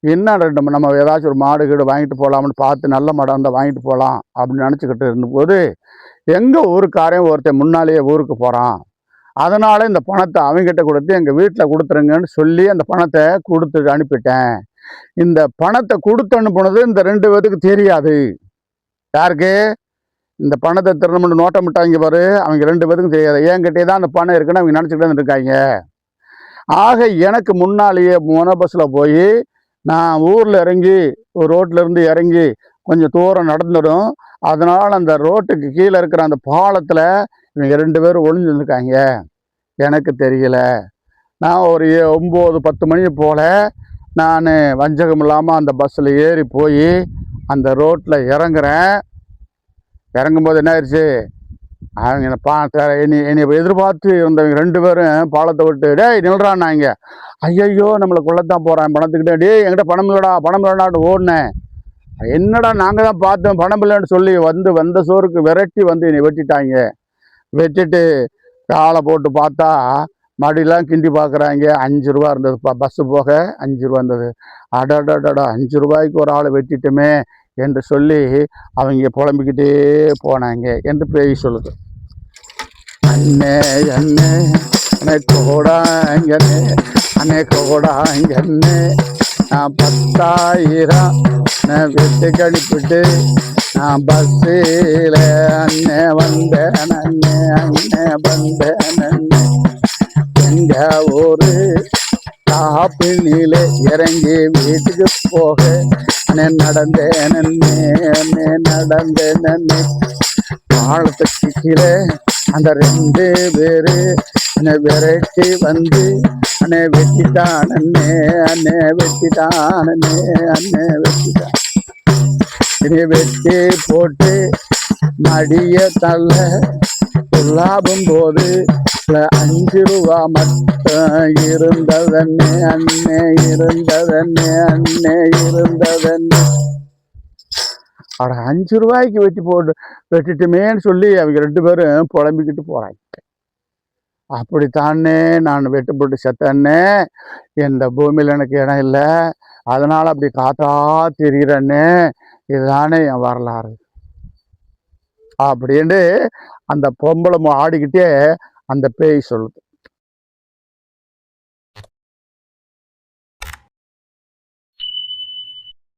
என்ன நம்ம ஏதாச்சும் ஒரு மாடு கீடு வாங்கிட்டு போகலாம்னு பார்த்து நல்ல மாடாக இருந்தால் வாங்கிட்டு போகலாம் அப்படின்னு நினச்சிக்கிட்டு இருந்தபோது எங்கள் ஊருக்காரையும் ஒருத்தன் முன்னாலேயே ஊருக்கு போகிறான். அதனால் இந்த பணத்தை அவங்ககிட்ட கொடுத்து எங்கள் வீட்டில் கொடுத்துருங்கன்னு சொல்லி அந்த பணத்தை கொடுத்து அனுப்பிட்டேன். இந்த பணத்தை கொடுத்து அனுப்புனது இந்த 2 பேருக்கு தெரியாது. யாருக்கு? இந்த பணத்தை திரும்ப நோட்டமிட்டாங்க பாரு, அவங்க 2 பேருக்கும் தெரியாது. என்கிட்டே தான் அந்த பணம் இருக்குன்னு அவங்க நினச்சிக்கிட்டு இருக்காங்க. ஆக எனக்கு முன்னாலேயே பஸ்ஸில் போய் நான் ஊரில் இறங்கி ஒரு ரோட்லேருந்து இறங்கி கொஞ்சம் தூரம் நடந்துடும். அதனால் அந்த ரோட்டுக்கு கீழே இருக்கிற அந்த பாலத்தில் இவங்க 2 பேரும் ஒளிஞ்சுருக்காங்க. எனக்கு தெரியல. நான் ஒரு 9, 10 மணி போல் நான் வஞ்சகம் இல்லாமல் அந்த பஸ்ஸில் ஏறி போய் அந்த ரோட்டில் இறங்குறேன். இறங்கும்போது என்ன ஆயிடுச்சு, அவங்க என்னை எதிர்பார்த்து இருந்தவங்க 2 பேரும் பாலத்தை விட்டு டேய் நில்றான்னாங்க. ஐயையோ நம்மளை கொள்ளத்தான் போகிறான் பணத்துக்கிட்டே. டேய் என்கிட்ட பணம் இல்லைடான்னு ஓடினேன். என்னடா நாங்கள் தான் பார்த்தோம் பணம் இல்லைன்னு சொல்லி வந்த சோறுக்கு விரட்டி என்னை வெட்டிட்டாங்க. வெட்டிட்டு காலை போட்டு பார்த்தா மடியெல்லாம் கிண்டி பார்க்குறாங்க. 5 ரூபா இருந்ததுப்பா, பஸ்ஸு போக 5 ரூபா இருந்தது. அடடடடா 5 ரூபாய்க்கு ஒரு ஆளை வெட்டிட்டுமே என்று சொல்லி அவங்க புலம்பிக்கிட்டே போனாங்க என்று பேய் சொல்லுது. அண்ணே அண்ணே அண்ணே கோடாங்கண்ணே அண்ணே கோடாங்கண்ணே நான் 10,000 நான் வெட்டி கழிப்பிட்டு நான் பஸ்ஸில் அண்ணே வந்தேன் அண்ணே அண்ணே வந்தேன் அண்ணே எங்க ஒரு காப்பினிலே இறங்கி வீட்டுக்கு போக அண்ணே நடந்தேன் அண்ணே அண்ணே நடந்தேன் அண்ணே பாலத்துக்கு கீழே அந்த 2 பேரு அண்ணே விரட்டி அண்ணே வெட்டிட்டான் அண்ணே அண்ணே வெட்டிட்டான் அண்ணே அண்ணே வெட்டிட்டான். இனி வெட்டி போட்டு மடிய தள்ள சொல்லாகும் போது 5 ரூபா மட்டும் இருந்ததண்ணே அண்ணே இருந்ததண்ணே அண்ணே இருந்ததண்ணே. அட 5 ரூபாய்க்கு வெட்டிட்டுமேன்னு சொல்லி அவங்க 2 பேரும் புலம்பிக்கிட்டு போறாங்க. அப்படித்தானே நான் வெட்டுப்பட்டு செத்தண்ணே, இந்த பூமியில் எனக்கு இடம் இல்லை, அதனால அப்படி காத்தா தெரிகிறண்ணே, இதுதானே என் வரலாறு அப்படின்னு அந்த பொம்பளை ஆடிக்கிட்டே அந்த பேய் சொல்லுது.